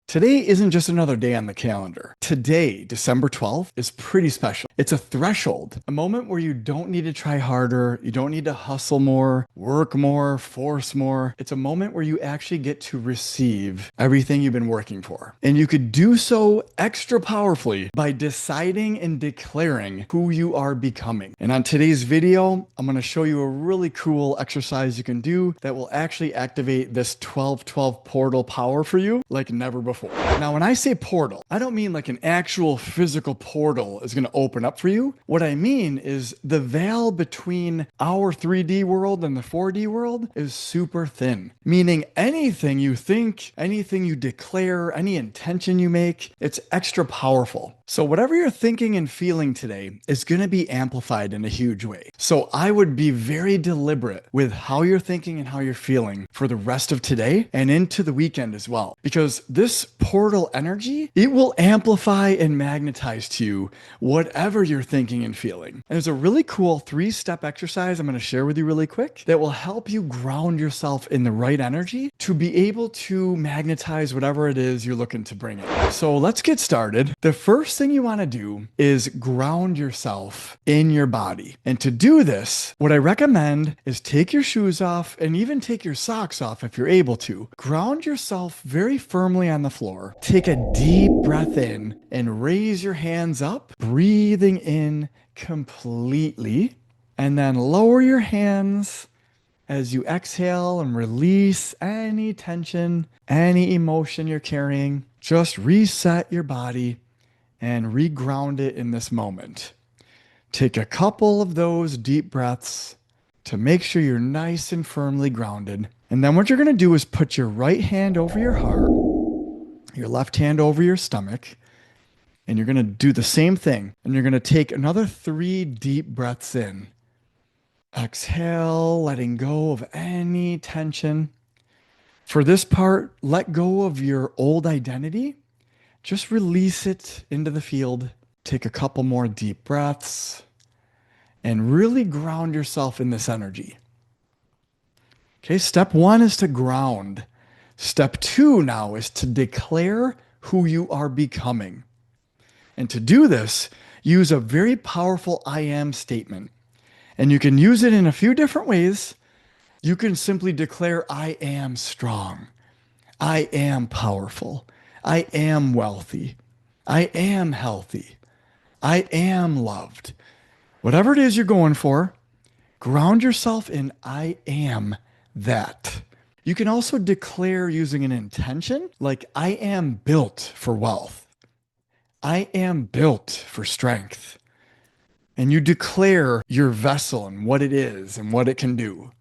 Today isn't just another day on the calendar. Today, December 12th, is pretty special. It's a threshold, a moment where you don't need to try harder, you don't need to hustle more, work more, force more. It's a moment where you actually get to receive everything you've been working for. And you could do so extra powerfully by deciding and declaring who you are becoming. And on today's video, I'm going to show you a really cool exercise you can do that will actually activate this 12-12 portal power for you like never before. Now, when I say portal, I don't mean like an actual physical portal is going to open up for you. What I mean is the veil between our 3D world and the 4D world is super thin, meaning anything you think, anything you declare, any intention you make, it's extra powerful. So whatever you're thinking and feeling today is going to be amplified in a huge way. So I would be very deliberate with how you're thinking and how you're feeling for the rest of today and into the weekend as well. Because this portal energy, it will amplify and magnetize to you whatever you're thinking and feeling. And there's a really cool 3-step exercise I'm going to share with you really quick that will help you ground yourself in the right energy to be able to magnetize whatever it is you're looking to bring in. So let's get started. The first thing you want to do is ground yourself in your body. And to do this, what I recommend is take your shoes off and even take your socks off if you're able to. Ground yourself very firmly on the floor. Take a deep breath in and raise your hands up, breathing in completely, and then lower your hands as you exhale and release any tension, any emotion you're carrying. Just reset your body and reground it in this moment. Take a couple of those deep breaths to make sure you're nice and firmly grounded. And then what you're going to do is put your right hand over your heart, your left hand over your stomach, and you're going to do the same thing. And you're going to take another 3 deep breaths in. Exhale, letting go of any tension. For this part, let go of your old identity. Just release it into the field. Take a couple more deep breaths and really ground yourself in this energy. Okay, step 1 is to ground. Step 2 now is to declare who you are becoming. And to do this, use a very powerful I am statement. And you can use it in a few different ways. You can simply declare, I am strong. I am powerful. I am wealthy. I am healthy. I am loved. Whatever it is you're going for, ground yourself in I am that. You can also declare using an intention, like I am built for wealth. I am built for strength. And you declare your vessel and what it is and what it can do.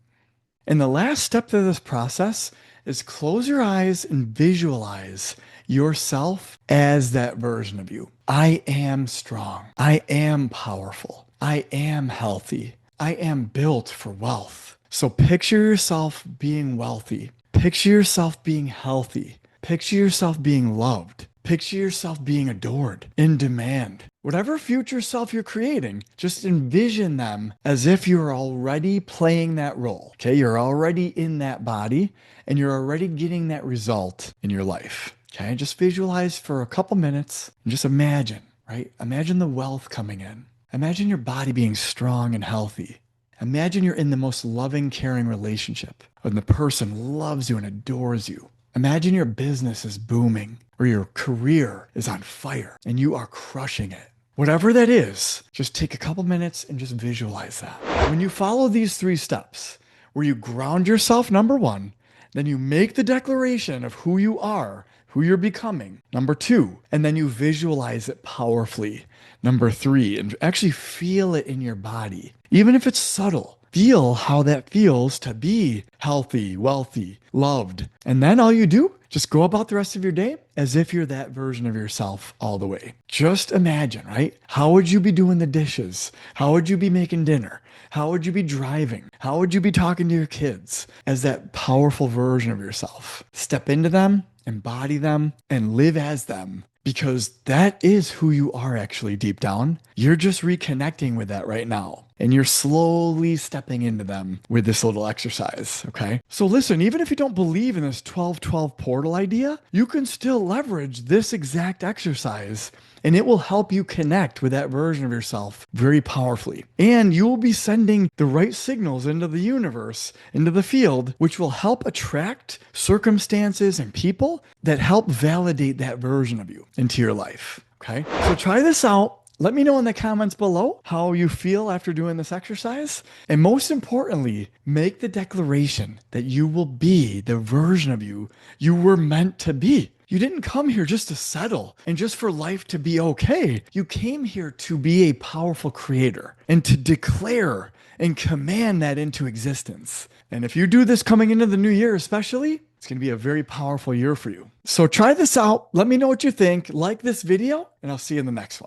And the last step to this process is close your eyes and visualize yourself as that version of you. I am strong. I am powerful. I am healthy. I am built for wealth. So picture yourself being wealthy. Picture yourself being healthy. Picture yourself being loved. Picture yourself being adored, in demand. Whatever future self you're creating, just envision them as if you're already playing that role. Okay, you're already in that body and you're already getting that result in your life. Okay, just visualize for a couple minutes and just imagine, right? Imagine the wealth coming in. Imagine your body being strong and healthy. Imagine you're in the most loving, caring relationship and the person loves you and adores you. Imagine your business is booming or your career is on fire and you are crushing it. Whatever that is, just take a couple minutes and just visualize that. When you follow these 3 steps, where you ground yourself, number 1, then you make the declaration of who you are, who you're becoming, number 2, and then you visualize it powerfully, number 3, and actually feel it in your body. Even if it's subtle, feel how that feels to be healthy, wealthy, loved. And then all you do, just go about the rest of your day as if you're that version of yourself all the way. Just imagine, right? How would you be doing the dishes? How would you be making dinner? How would you be driving? How would you be talking to your kids as that powerful version of yourself? Step into them, embody them, and live as them. Because that is who you are actually deep down. You're just reconnecting with that right now. and you're slowly stepping into them with this little exercise, okay? So listen, even if you don't believe in this 12-12 portal idea, you can still leverage this exact exercise and it will help you connect with that version of yourself very powerfully. And you will be sending the right signals into the universe, into the field, which will help attract circumstances and people that help validate that version of you into your life. Okay? So try this out. Let me know in the comments below how you feel after doing this exercise. And most importantly, make the declaration that you will be the version of you you were meant to be. You didn't come here just to settle and just for life to be okay. You came here to be a powerful creator and to declare and command that into existence. And if you do this coming into the new year, especially, it's going to be a very powerful year for you. So try this out. Let me know what you think. Like this video, and I'll see you in the next one.